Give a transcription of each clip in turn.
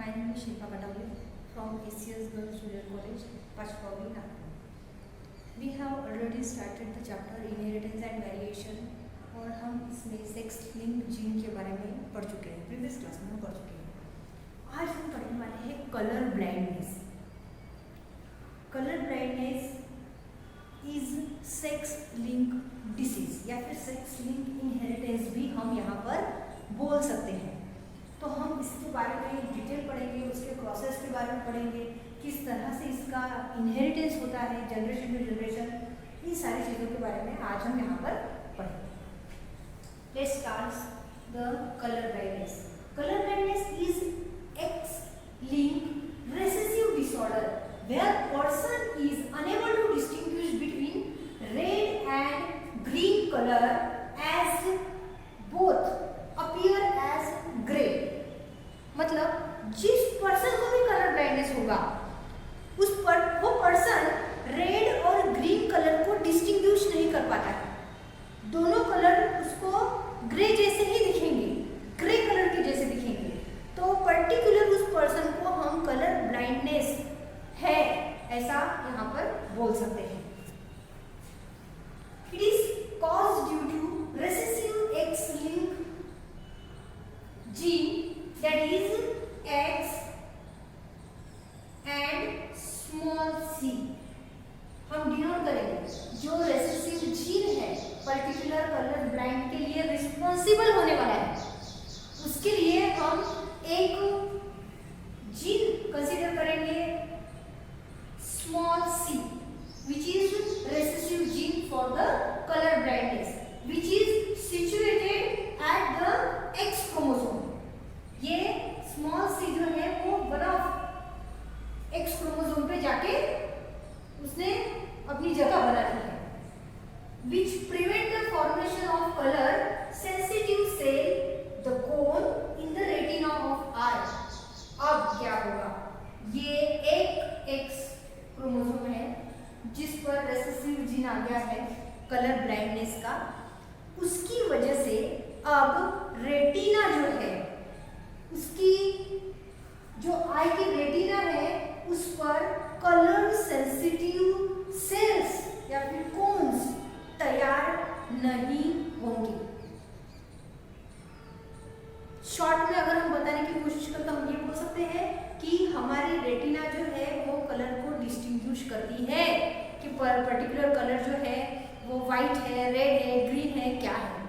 My name is Shilpa Patawale from ACS Girls Junior College, Pachpauli, Nagpur. We have already started the chapter Inheritance and Variation और हम इसमें sex linked gene के बारे में पढ़ चुके हैं, प्रीवियस क्लास में हम पढ़ चुके हैं। आज हम पढ़ने वाले हैं colour blindness. Colour blindness is sex link disease या फिर सेक्स लिंक इनहेरिटेंस भी हम यहाँ पर बोल सकते हैं। तो हम इसके बारे में डिटेल पढ़ेंगे, उसके प्रोसेस के बारे में पढ़ेंगे, किस तरह से इसका इनहेरिटेंस होता है जनरेशन टू जनरेशन, इन सारी चीज़ों के बारे में आज हम यहाँ पर पढ़ेंगे। Let's start the colour blindness. Colour blindness is X-linked recessive disorder where person is unable to distinguish between red and green color as both appear as gray। मतलब जिस पर्सन को भी कलर ब्लाइंडनेस होगा वो पर्सन रेड और green colour को distinguish नहीं कर पाता है। दोनों कलर उसको ग्रे जैसे ही दिखेंगे, ग्रे कलर के जैसे दिखेंगे। तो पर्टिकुलर उस पर्सन को हम कलर ब्लाइंडनेस है ऐसा यहाँ पर बोल सकते हैं। It is caused due to recessive X-linked gene that is X and small c। हम डिनोट करेंगे जो रेसेसिव जीन है पर्टिकुलर कलर ब्लाइंड के लिए रिस्पॉन्सिबल होने वाला है, उसके लिए हम एक जीन कंसीडर करेंगे small c which is recessive gene for the color blindness which is situated at the X chromosome। ये स्मॉल c जो है वो वन ऑफ X क्रोमोसोम पे जाके उसने अपनी जगह बना ली है। which prevent the formation of color sensitive cell the cone in the retina of eye। अब क्या होगा, ये एक X क्रोमोसोम है जिस पर रेसेसिव जीन आ गया है कलर ब्लाइंडनेस का, उसकी वजह से अब रेटिना जो है उसकी जो आई की रेटिना है उस पर कलर सेंसिटिव सेल्स या फिर कोन्स तैयार नहीं होंगे। शॉर्ट में अगर हम बताने की कोशिश करें तो हम ये बोल सकते हैं कि हमारी रेटिना जो है वो कलर को डिस्टिंग्विश करती है कि पर्टिकुलर कलर जो है वो वाइट है, रेड है, ग्रीन है, क्या है।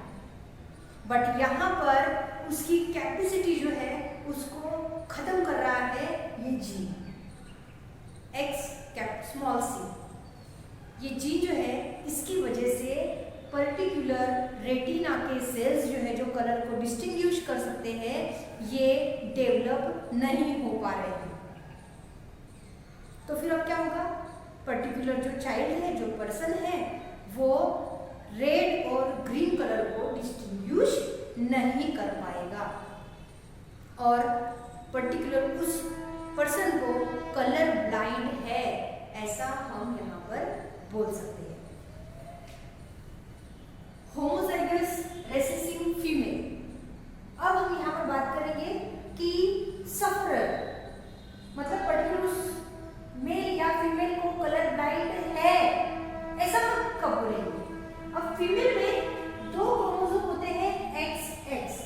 बट यहाँ पर उसकी कैपेसिटी जो है उसको खत्म कर रहा है ये जीन X स्मॉल c। ये जीन जो है इसकी वजह से पर्टिकुलर रेटिना के सेल्स जो है जो कलर को डिस्टिंग्विश कर सकते हैं ये डेवलप नहीं हो पा रहे हैं। तो फिर अब क्या होगा, पर्टिकुलर जो चाइल्ड है, जो पर्सन है, वो रेड और ग्रीन कलर को डिस्टिंग्विश नहीं कर पाएगा और पर्टिकुलर उस पर्सन को कलर ब्लाइंड है ऐसा हम यहाँ पर बोल सकते हैं। Homozygous recessive female. अब हम यहाँ पर बात करेंगे कि सफरर मतलब पर्टिकुलर उस मेल या फीमेल को कलर ब्लाइंड है ऐसा हम कब बोलेंगे। अब फीमेल में दो क्रोमोसोम होते हैं XX।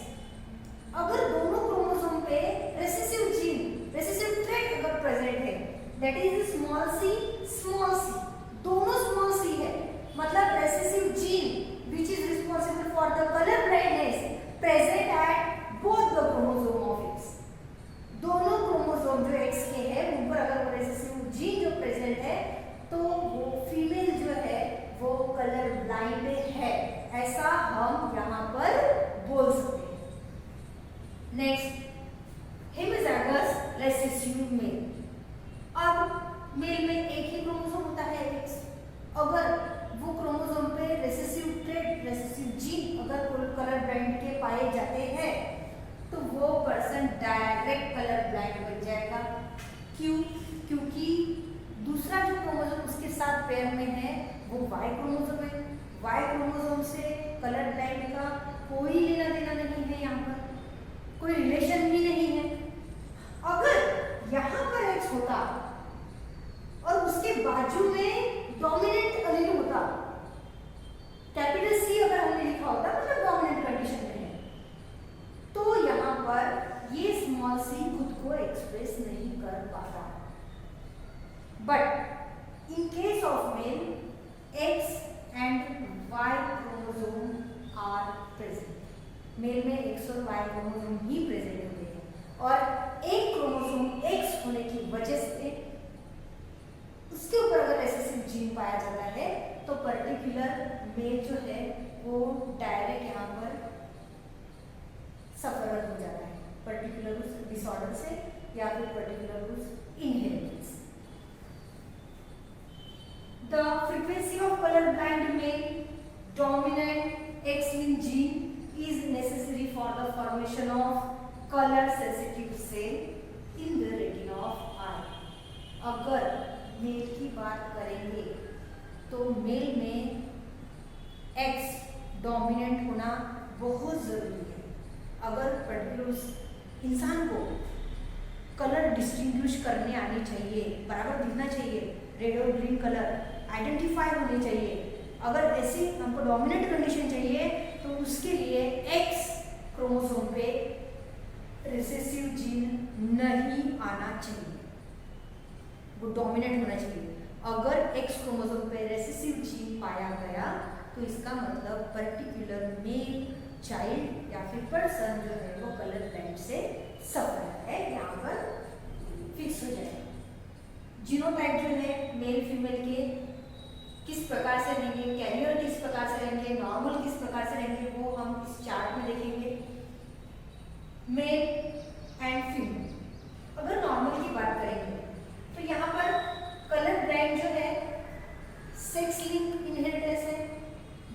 अगर दोनों क्रोमोसोम पे रेसेसिव जीन, रेसेसिव ट्रेट अगर प्रेजेंट है दैट इज स्मॉल c, दोनों स्मॉल c है, मतलब recessive gene which is responsible for the color blindness present at both the chromosome of X। दोनों क्रोमोसोम जो X के हैं उन पर अगर वो रेसेसिव जीन जो प्रेजेंट है तो वो फीमेल जो है वो कलर ब्लाइंड है ऐसा हम यहाँ पर बोल सकते हैं। Next hemizygous recessive male. अब मेल में एक ही क्रोमोसोम होता है X। अगर वो क्रोमोसोम पे रेसेसिव ट्रेट, रेसेसिव जीन अगर कलर ब्लाइंड के पाए जाते हैं तो वो पर्सन डायरेक्ट कलर ब्लाइंड बन जाएगा। क्यों? क्योंकि दूसरा जो क्रोमोसोम उसके साथ पेयर में है वो Y क्रोमोसोम है। Y क्रोमोसोम से कलर ब्लाइंड का कोई लेना देना नहीं है, यहाँ पर कोई रिलेशन भी नहीं है। अगर को एक्सप्रेस नहीं कर पाता। But in case of male X and Y chromosome are present. Male में X और Y क्रोमोसोम ही प्रेजेंट होते हैं और एक क्रोमोसोम X होने की वजह से उसके ऊपर अगर रेसेसिव जीन पाया जाता है तो पर्टिकुलर मेल जो है वो डायरेक्ट यहाँ पर सफर हो जाता है पर्टिकुलर उस डिसऑर्डर से या फिर पर्टिकुलर उस inheritance. The frequency of colour blind male dominant X-linked gene is necessary for the formation of color sensitive cell in the retina of eye। अगर मेल की बात करेंगे तो मेल में X डोमिनेंट होना बहुत जरूरी है। अगर पर्टिकुलर इंसान को कलर डिस्टिंग्विश करने आनी चाहिए, बराबर दिखना चाहिए, रेड और ग्रीन कलर आइडेंटिफाई होने चाहिए, अगर ऐसी हमको डोमिनेंट कंडीशन चाहिए तो उसके लिए X क्रोमोसोम पे रिसेसिव जीन नहीं आना चाहिए, वो डोमिनेंट होना चाहिए। अगर X क्रोमोसोम पे रेसेसिव जीन पाया गया तो इसका मतलब पर्टिकुलर मेल चाइल्ड या फिर पर्सन जो है वो कलर ब्लाइंड से सफर है, यहाँ पर फिक्स हो जाएगा। जीनोटाइप जो है मेल फीमेल के किस प्रकार से रहेंगे, कैरियर किस प्रकार से रहेंगे, नॉर्मल किस प्रकार से रहेंगे, वो हम इस चार्ट में देखेंगे। मेल एंड फीमेल अगर नॉर्मल की बात करेंगे तो यहाँ पर कलर ब्लाइंड जो है सेक्स लिंक इनहेरिटेंस है,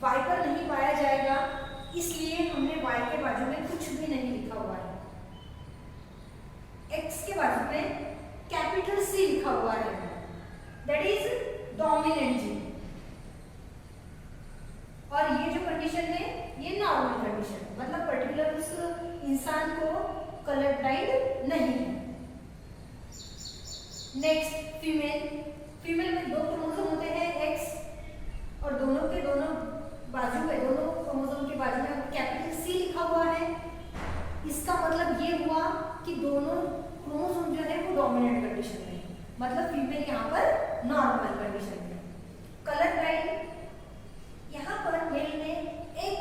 Y पर नहीं पाया जाएगा, इसलिए हमने Y के बाजू में कुछ भी नहीं लिखा हुआ है। X के बाजू में कैपिटल C लिखा हुआ है, दैट इज डोमिनेंट जीन। और ये जो कंडीशन है ये नॉर्मल कंडीशन है, मतलब पर्टिकुलर उस इंसान को कलर ब्लाइंड नहीं है। नेक्स्ट फीमेल में दो क्रोमोसोम होते हैं X और दोनों के दोनों बाजू में, दोनों क्रोमोसोम के बाजू में कैपिटल C लिखा हुआ है। इसका मतलब ये हुआ कि दोनों क्रोमोसोम जो है वो डोमिनेंट कंडीशन में, मतलब फीमेल यहाँ पर नॉर्मल कंडीशन में। कलर ब्लाइंड यहाँ पर मेल में एक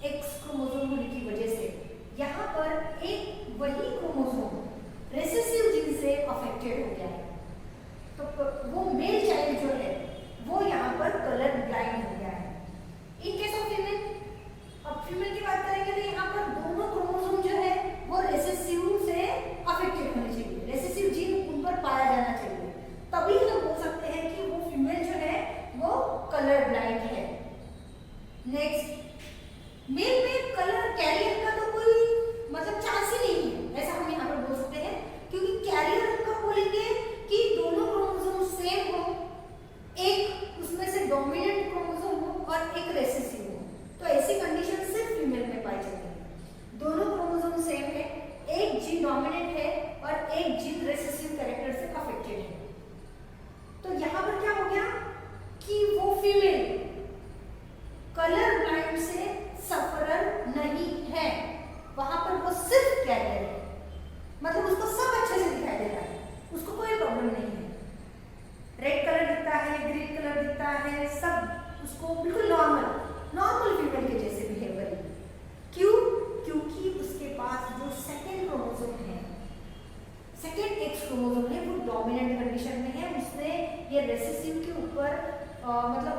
X क्रोमोसोम होने की वजह से यहाँ पर एक वही क्रोमोसोम रेसेसिव जीन से अफेक्टेड हो गया है, तो वो मेल चाइल्ड जो है वो यहाँ पर कलर ब्लाइंड हो गया है। इन केस ऑफ फीमेल, अब फीमेल की बात करेंगे तो यहाँ पर दोनों क्रोमोसोम जो है वो रेसेसिव से अफेक्टेड होने चाहिए, रेसेसिव जीन उन पर पाया जाना चाहिए, तभी हम बोल सकते हैं कि वो फीमेल जो है वो कलर ब्लाइंड है। नेक्स्ट, मेल में कलर कैरियर का तो कोई मतलब चांस ही नहीं है, ऐसा हम यहाँ पर बोल सकते हैं, क्योंकि कैरियर हम कब बोलेंगे कि दोनों क्रोमोसोम सेम हो, एक उसमें से डोमिनेंट क्रोमोसोम हो और एक रेसेसिव हो, तो ऐसी कंडीशन सिर्फ फीमेल में पाई जाती है। दोनों क्रोमोसोम सेम है, एक जीन डोमिनेंट है और एक जीन रेसेसिव कैरेक्टर से अफेक्टेड है, तो यहाँ पर क्या हो गया कि वो फीमेल कलर ब्लाइंड से सफरर नहीं है, वहां पर वो सिर्फ कैरियर है, मतलब उसको सब अच्छे से दिखाई दे रहा है, उसको कोई प्रॉब्लम नहीं है, रेड कलर दिखता है, ग्रीन कलर दिखता है, सब उसको बिल्कुल नॉर्मल फीमेल के जैसे बिहेव करेगी। क्यों? क्योंकि उसके पास जो सेकेंड क्रोमोसोम है, सेकेंड X क्रोमोसोम है, वो डोमिनेंट कंडीशन में है, उसने ये रेसेसिव के ऊपर मतलब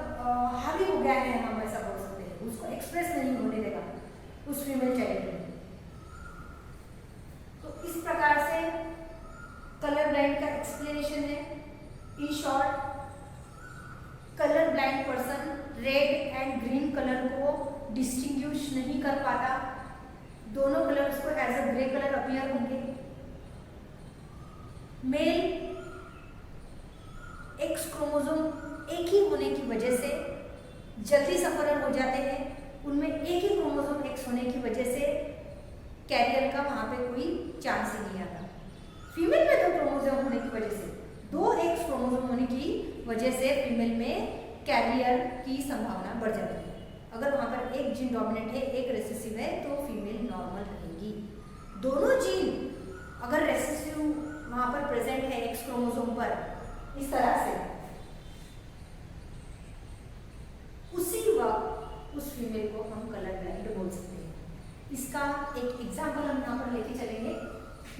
हावी हो गया है, हम ऐसा बोल सकते हैं, उसको एक्सप्रेस नहीं होने देगा उस फीमेल चाइल्ड में। तो इस प्रकार से कलर ब्लाइंड का एक्सप्लेनेशन है। In short, colour blind person red and green colour को डिस्टिंग्विश नहीं कर पाता, दोनों कलर उसको as a grey colour appear होंगे। मेल X क्रोमोसोम एक ही होने की वजह से जल्दी सफरर हो जाते हैं, उनमें एक ही क्रोमोसोम X होने की वजह से कैरियर का वहां पे कोई चांस ही नहीं आता। फीमेल में दो क्रोमोसोम होने की वजह से, दो X क्रोमोसोम होने की वजह से फीमेल में कैरियर की संभावना बढ़ जाती है। अगर वहां पर एक जीन डोमिनेंट है, एक रेसेसिव है, तो फीमेल नॉर्मल रहेगी। दोनों जीन अगर रेसेसिव वहां पर प्रेजेंट है एक्स क्रोमोसोम पर इस तरह से, उसी वक्त उस फीमेल को हम कलर ब्लाइंड बोल सकते हैं। इसका एक एग्जांपल हम यहाँ पर लेके चलेंगे।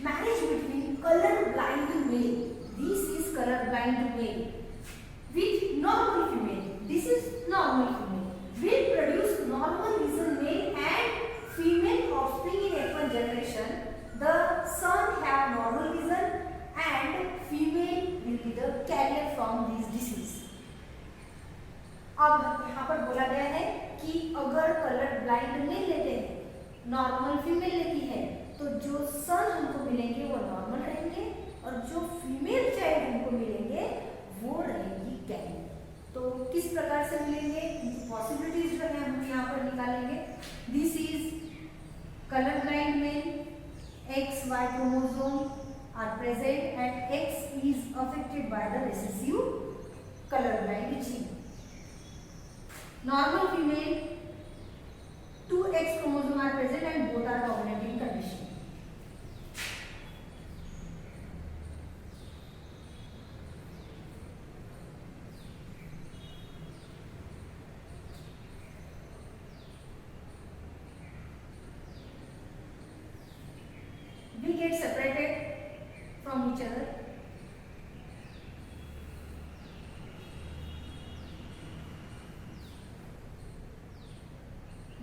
Marriage between colour blind mail, this is colour blind mail with normal female, this is normal female, will produce normal vision male and female offspring in F1 generation. The son have normal vision and female will be the carrier from this disease. अब यहाँ पर बोला गया है कि अगर colour blind mail लेते हैं, नॉर्मल फीमेल लेती है, तो जो सन हमको मिलेंगे वो नॉर्मल रहेंगे और जो फीमेल चाइल्ड हमको मिलेंगे वो रहेंगी कैरियर। तो किस प्रकार से मिलेंगे, पॉसिबिलिटीज जो है हम यहाँ पर निकालेंगे। This is colour blind male, X Y chromosome are present and X is affected by the recessive colour blind gene. Normal female, 2 X chromosome are present and both are dominant in condition. We get separated from each other.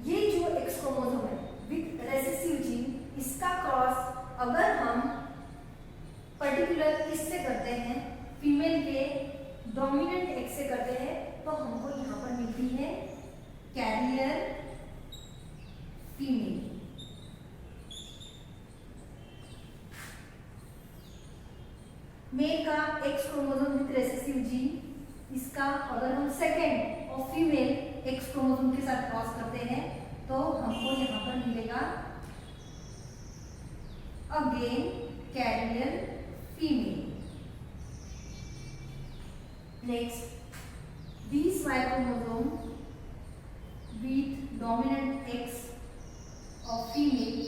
ये जो X chromosome है with recessive gene, इसका cross अगर हम particular इससे करते हैं, female के डोमिनेंट X से करते हैं, तो हमको यहाँ पर मिलती है कैरियर फीमेल। मेल का x chromosome with recessive gene, इसका अगर हम सेकेंड और फीमेल एक्स क्रोमोसोम के साथ क्रॉस करते हैं तो हमको यहाँ पर मिलेगा again carrier female. Next, this Y chromosome with dominant X of female,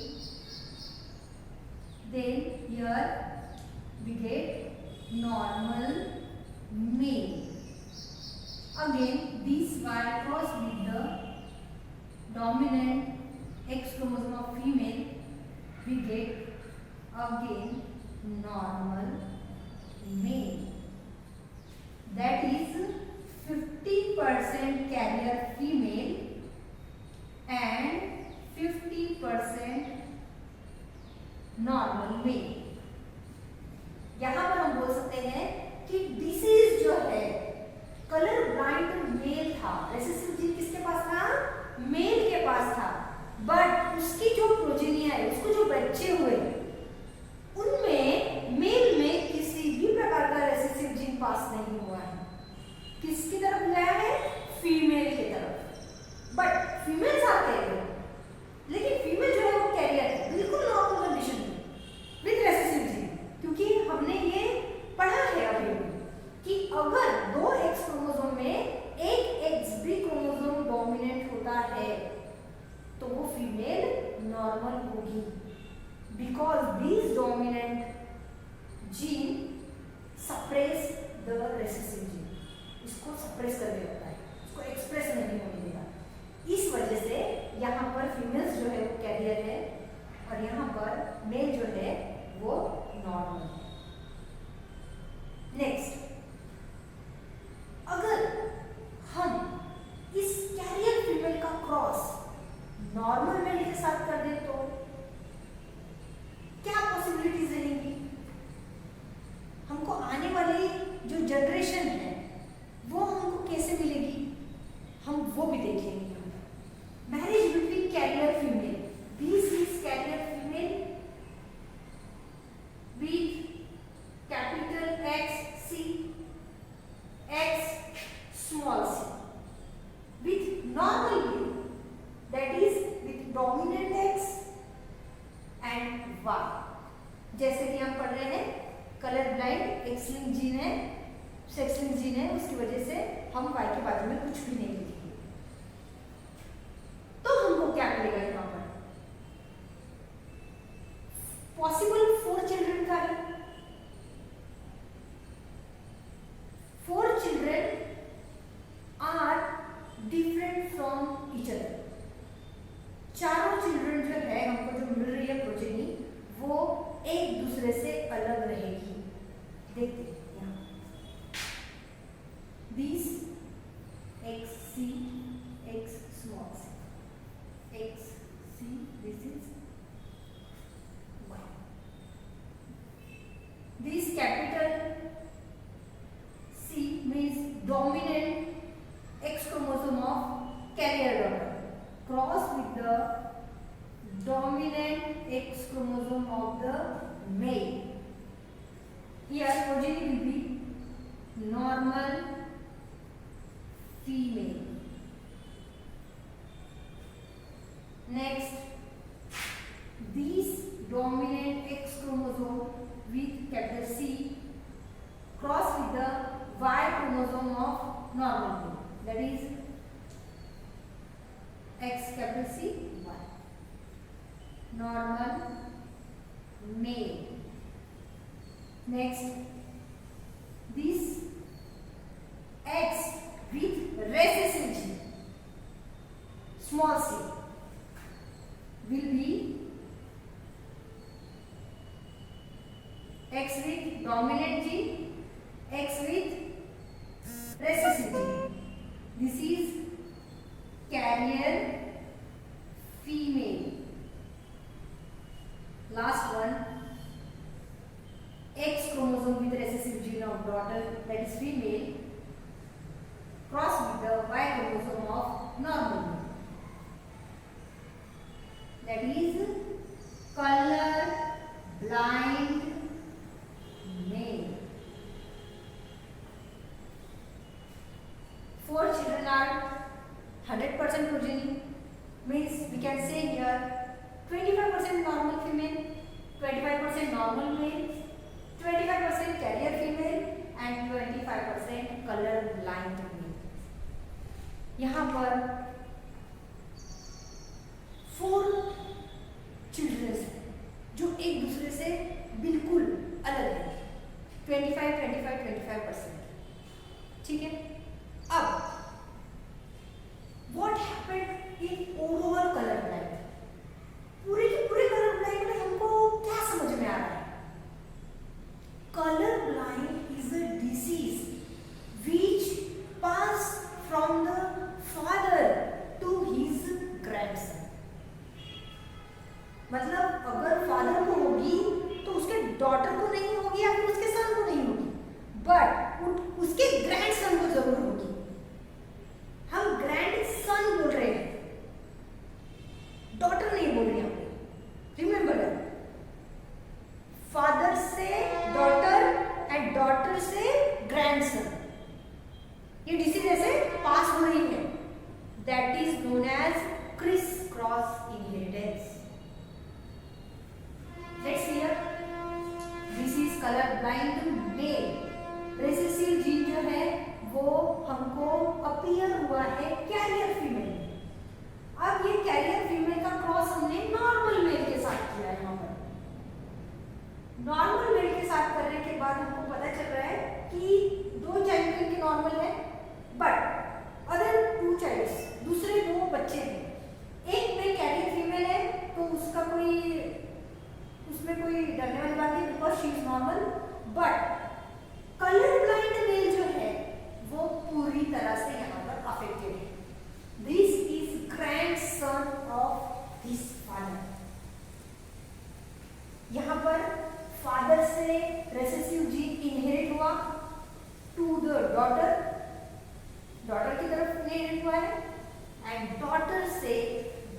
then here we get normal male. Again this Y cross with the dominant X chromosome of female, we get again normal male. That is 50% carrier female and 50% normal male. यहां पर हम बोल सकते हैं कि disease जो है colour blind mail था, रेसेसिव जीन किसके पास था, मेल के पास था, बट उसकी जो प्रोजेनिया है, उसको जो बच्चे हुए उनमें मेल में किसी भी प्रकार का रेसेसिव जीन पास नहीं हुआ है। किसकी तरफ गया है, फीमेल की तरफ। बट फीमेल्स आते हैं लेकिन फीमेल जो है वो कैरियर है, बिल्कुल नॉर्मल कंडीशन में विद रेसेसिव जीन। क्योंकि हमने ये पढ़ा है अभी कि अगर 2 एक्स क्रोमोसोम में एक एक्स बी क्रोमोसोम डोमिनेंट होता है तो वो फीमेल नॉर्मल होगी, because this dominant gene suppress the recessive gene, इसको सप्रेस कर देता है, इसको एक्सप्रेस नहीं होने देगा। इस वजह से यहाँ पर फीमेल्स जो है वो कैरियर है और यहाँ पर मेल जो है वो नॉर्मल है। नेक्स्ट, अगर हम इस कैरियर फीमेल का क्रॉस नॉर्मल मेल के साथ कर दें तो क्या पॉसिबिलिटीज रहेंगी, हमको आने वाली जो जनरेशन है वो हमको कैसे मिलेगी, हम वो भी देखेंगे। Marriage between carrier female, this is carrier female with capital X C, X small C, with normal male, that is with dominant X and Y. जैसे कि हम पढ़ रहे हैं colour blind X link gene है, सेक्स लिंक जीन है, उसकी वजह से हम वाई के बाजू में कुछ भी नहीं लिखेंगे। तो हमको क्या मिलेगा यहाँ पर, पॉसिबल 4 चिल्ड्रन एक दूसरे से अलग रहेगी। देखते हैं यहाँ this X C X small C X C this is Y. This capital C means dominant X chromosome of carrier daughter cross with the dominant X chromosome of the male. Here progeny will be normal female. Next, these dominant X chromosome with capital C cross with the Y chromosome of normal male, that is X capital C Y, normal male. Next, this X with recessive gene small c will be X with dominant gene, X with recessive gene. This is carrier female. Last one, X chromosome with recessive gene of daughter, that is female, cross with the Y chromosome of normal male, that is color blind male. 4 children are 100% progeny, means we can say here 25% normal female, 25% normal male, 25% carrier female and 25% color blind male. यहाँ पर 4 children हैं जो एक दूसरे से बिल्कुल अलग है, 25%। ठीक है, अब what happened in overall colour blind, पूरे के पूरे कलर ब्लाइंड में हमको क्या समझ में आ रहा है? Colour blind is a disease which pass from the father to his grandson. मतलब अगर फादर को होगी तो उसके डॉटर को नहीं होगी या फिर उसके सन को नहीं होगी, बट उसके ग्रैंडसन को जरूर होगी। हम ग्रैंडसन बोल रहे हैं, डॉटर नहीं बोल रहे हैं। रिमेंबर दैट, फादर से डॉटर एंड डॉटर से ग्रैंडसन, ये डिसीज ऐसे पास हो रही है, that is known as criss cross inheritance. Let's here, this is colour blind male. Recessive gene जो है वो हमको अपीयर हुआ है कैरियर फीमेल में। अब ये कैरियर फीमेल का क्रॉस हमने नॉर्मल मेल के साथ किया है। यहाँ पर नॉर्मल मेल के साथ करने के बाद हमको पता चल रहा है कि 2 चाइल्ड के नॉर्मल है, बट अदर 2 चाइल्ड, दूसरे 2 बच्चे हैं, एक में कैरियर फीमेल है तो उसका उसमें कोई डरने वाली बात नहीं, because she is normal. But colour blind mail जो है वो पूरी तरह से यहाँ पर अफेक्टेड है। This is grandson of this father. यहाँ पर फादर से रेसेसिव जीन इनहेरिट हुआ टू द डॉटर, डॉटर की तरफ इनहेरिट हुआ है, एंड डॉटर से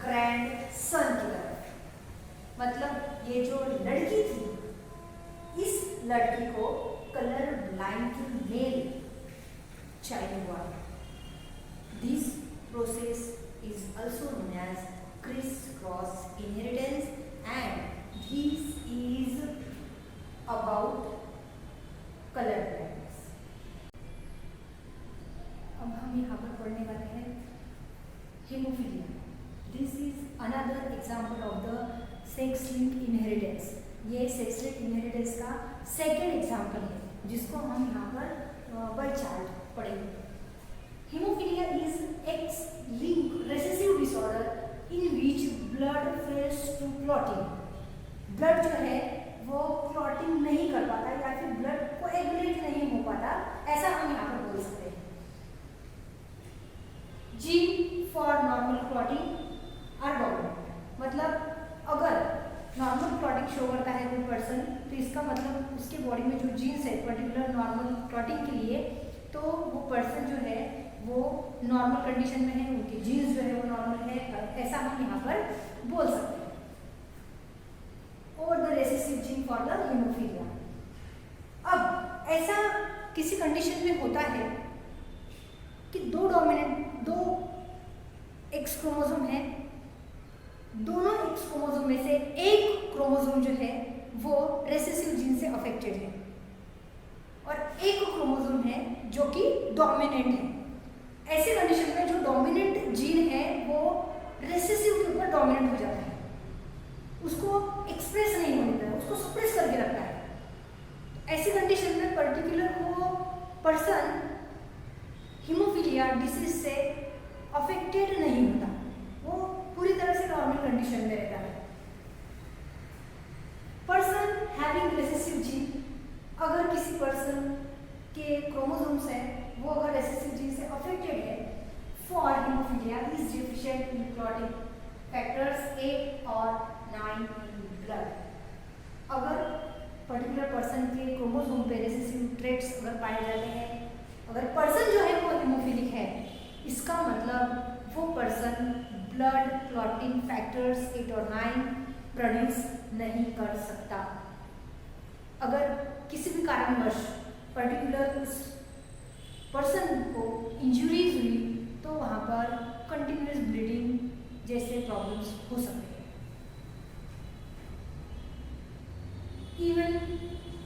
ग्रैंडसन की तरफ। मतलब ये जो लड़की थी, इस लड़की को कलर ब्लाइंड मेल चाइल्ड हुआ। This process is also known as criss-cross inheritance, and this is about color blindness. अब हम यहाँ पर पढ़ने वाले हैं haemophilia. This is another example of the sex linked inheritance. ये सेक्स लिंक्ड इनहेरिटेंस का सेकेंड एग्जाम्पल है, जिसको हम यहाँ पर बाय चार्ट पढ़ेंगे। Haemophilia is X linked recessive disorder in which blood fails to clotting. Blood जो है वो क्लॉटिंग नहीं कर पाता या फिर ब्लड कोएगुलेट नहीं हो पाता, ऐसा हम यहाँ पर बोल सकते हैं। Gene for normal clotting are dominant, मतलब अगर नॉर्मल क्लॉटिंग शो करता है कोई पर्सन, तो इसका मतलब उसके बॉडी में जो जीन्स है पर्टिकुलर नॉर्मल क्लॉटिंग के लिए, तो वो पर्सन जो है वो नॉर्मल कंडीशन में है, उनकी जीन्स जो है वो नॉर्मल है, ऐसा हम यहाँ पर बोल सकते हैं। और the recessive gene for the haemophilia. अब ऐसा किसी कंडीशन में होता है कि दो एक्स क्रोमोसोम है, दोनों एक्स क्रोमोसोम में से एक क्रोमोसोम जो है वो रेसेसिव जीन से अफेक्टेड है और एक क्रोमोसोम है जो कि डोमिनेंट है। ऐसे कंडीशन में जो डोमिनेंट जीन है वो रेसेसिव के ऊपर डोमिनेंट हो जाता है, उसको एक्सप्रेस नहीं होने देता है, उसको सप्रेस करके रखता है। ऐसी कंडीशन में पर्टिकुलर वो पर्सन हीमोफीलिया डिसीज से अफेक्टेड नहीं होता, वो पूरी तरह से नॉर्मल कंडीशन में रहता है। पर्सन हैविंग रेसेसिव जीन, अगर किसी पर्सन के क्रोमोसोम्स है वो अगर रेसेसिव जीन से अफेक्टेड है, for haemophilia is deficient in clotting factors 8 और 9 इन ब्लड। अगर पर्टिकुलर पर्सन के क्रोमोसोम पे रेसेसिव ट्रेट्स अगर पाए जाते हैं, अगर पर्सन जो है वो हीमोफिलिक है, इसका मतलब वो पर्सन ब्लड क्लॉटिंग फैक्टर्स 8 और 9 प्रोड्यूस नहीं कर सकता। अगर किसी भी कारणवश पर्टिकुलर उस पर्सन को इंजरीज हुई तो वहाँ पर कंटिन्यूस ब्लीडिंग जैसे प्रॉब्लम्स हो सकते हैं। Even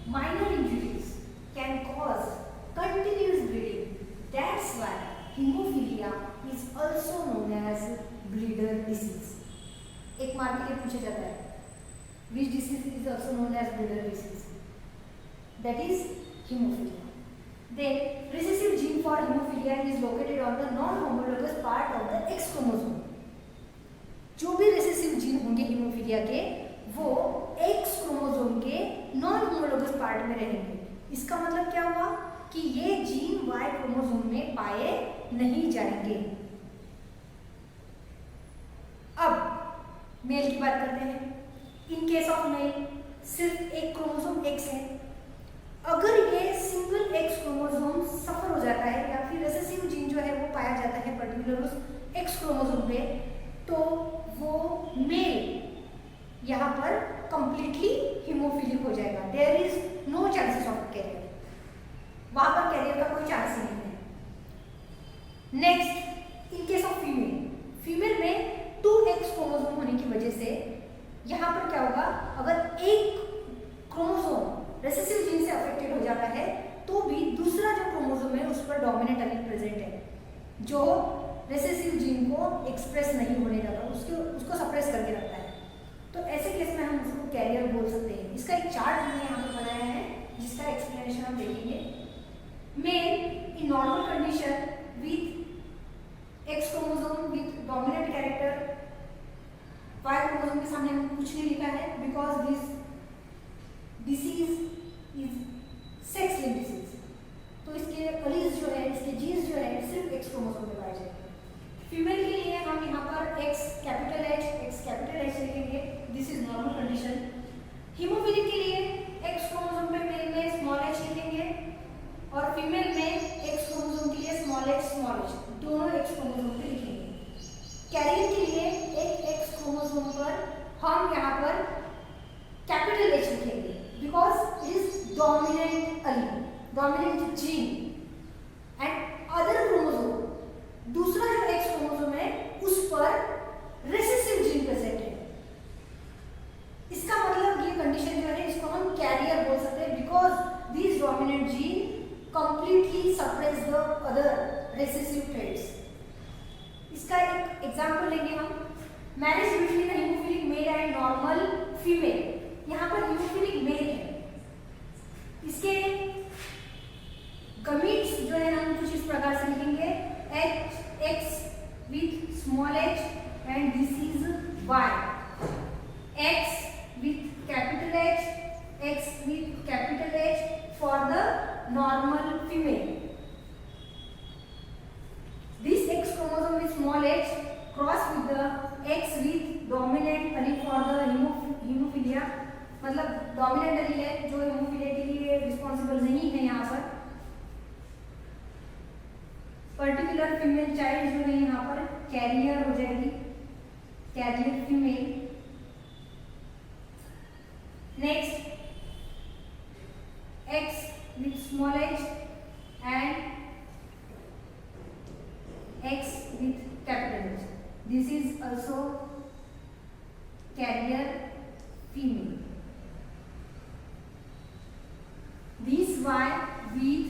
minor injuries can cause continuous bleeding. That's why hemophilia is also known as bleeder disease. एक मार्क के लिए पूछा जाता है, which disease is also known as bleeder disease? That is hemophilia. Then recessive gene for hemophilia is located on the non-homologous part of the X chromosome. जो भी recessive gene होंगे haemophilia के वो एक्स क्रोमोसोम के non homologous part में रहेंगे। इसका मतलब क्या हुआ कि ये जीन वाई क्रोमोसोम में पाए नहीं जाएंगे। अब मेल की बात करते हैं। इन केस ऑफ मेल सिर्फ एक क्रोमोसोम एक्स है, अगर ये सिंगल एक्स क्रोमोसोम सफर हो जाता है या फिर रेसेसिव जीन जो है वो पाया जाता है पर्टिकुलर उस एक्स क्रोमोसोम पे, तो वो मेल यहाँ पर कंप्लीटली हीमोफिलिक हो जाएगा। There is no chances of carrier, वहां पर कैरियर का कोई चांस ही नहीं है। Next, in case of female में 2x क्रोमोसोम होने की वजह से यहाँ पर क्या होगा, अगर एक क्रोमोसोम रेसेसिव जीन से अफेक्टेड हो जाता है तो भी दूसरा जो क्रोमोसोम है उस पर डोमिनेंट एलील प्रेजेंट है जो रेसेसिव जीन को एक्सप्रेस नहीं होने देता, उसको सप्रेस करके रखता है। तो ऐसे केस में हम उसको कैरियर बोल सकते हैं। इसका एक चार्ट हमने यहाँ पर बनाया है जिसका एक्सप्लेनेशन हम देखेंगे। Male in normal condition with X chromosome with dominant character, Y chromosome के सामने हमने कुछ नहीं लिखा है because this disease is sex linked disease. तो इसके एलील्स जो है, इसके जीन्स जो है सिर्फ एक्स क्रोमोसोम में पाए जाएंगे। फीमेल के लिए हम यहाँ पर एक्स कैपिटल एच लिखेंगे, this is normal condition. Haemophilic के लिए एक्स क्रोमोसोम पे मेल में स्मॉल एच लिखेंगे और फीमेल में एक्स क्रोमोसोम के लिए स्मॉल एच दोनों एक्स क्रोमोसोम पे लिखेंगे। कैरियर के लिए एक एक्स क्रोमोसोम पर हम यहाँ पर कैपिटल एच लिखेंगे because it is dominant allele, dominant gene. And other chromosome, दूसरा जो एक्स क्रोमोसोम है उस पर रेसेसिव जीन प्रेजेंट है। इसका मतलब ये कंडीशन जो है इसको हम कैरियर बोल सकते हैं because this dominant gene completely suppress the other recessive traits. इसका एक एग्जांपल लेंगे हम, marriage between haemophilic male and normal female. यहाँ पर हीमोफिलिक मेल है, इसके गमीट्स जो है हम कुछ इस प्रकार से लिखेंगे, X with small h and this is Y, X with capital H, normal female. This X chromosome with small h cross with the X with dominant allele for the hemophilia, मतलब dominant allele है जो haemophilia के लिए responsible नहीं है। यहाँ पर particular female child जो है यहाँ पर कैरियर हो जाएगी, career female. Next X with small h and X with capital H. This is also carrier female. This Y with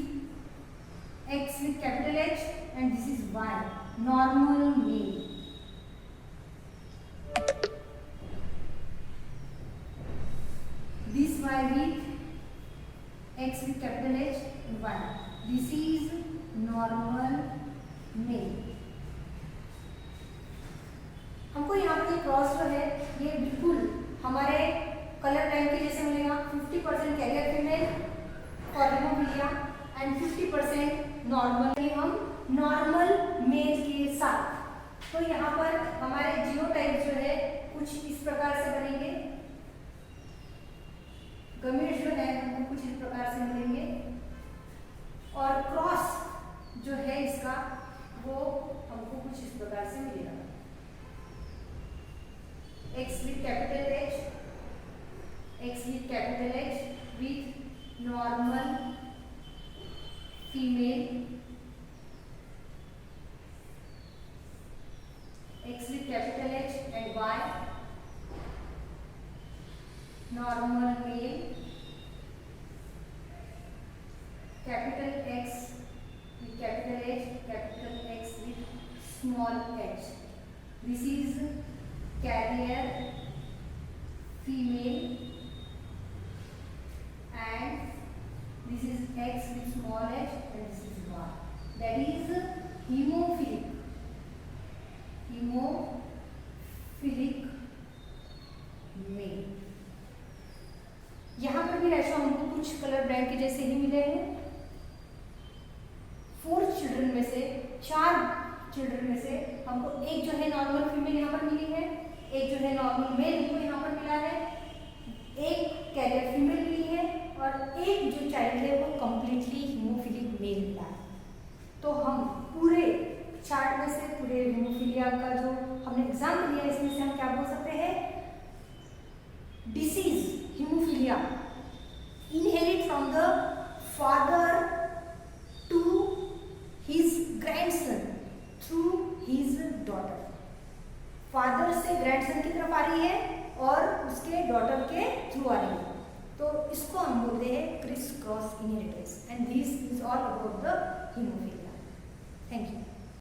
X with capital H and this is Y, normal male. This Y with X with capital H and Y. This is normal male. हमको यहाँ पर ये cross जो है ये बिल्कुल हमारे colour line के जैसे मिलेगा। 50% carrier female for haemophilia and 50% normal, हम नॉर्मल मेल के साथ। तो यहाँ पर हमारे जीनोटाइप जो है कुछ इस प्रकार से बनेंगे। गमेट्स जो है हमको कुछ इस प्रकार से मिलेंगे और क्रॉस जो है इसका वो हमको कुछ इस प्रकार से मिलेगा। X with capital H, X with capital H with normal female, X with capital H and Y, normal male, capital X with capital H, capital X with small h. This is carrier female and this is X with small h and this is Y. That is hemophilic. Hemophilic male. यहाँ पर भी ratio हमको कुछ colour brand के जैसे ही मिले हैं। 4 children में से 4 चिल्ड्रन में से हमको एक जो है नॉर्मल फीमेल यहाँ पर मिली है, एक जो है नॉर्मल मेल हमको यहाँ पर मिला है, एक कैरियर फीमेल मिली है और एक जो चाइल्ड है वो कम्प्लीटली हीमोफिलिक मेल मिला है। तो हम पूरे चार्ट में से पूरे हीमोफिलिया का जो हमने एग्जाम्पल लिया इसमें से हम क्या बोल सकते हैं, disease hemophilia inherit from the father to his grandson through his daughter. Father से ग्रैंडसन की तरफ आ रही है और उसके डॉटर के थ्रू आ रही है। तो इसको हम बोलते हैं Chris cross inheritance and this is all about the haemophilia. Thank you.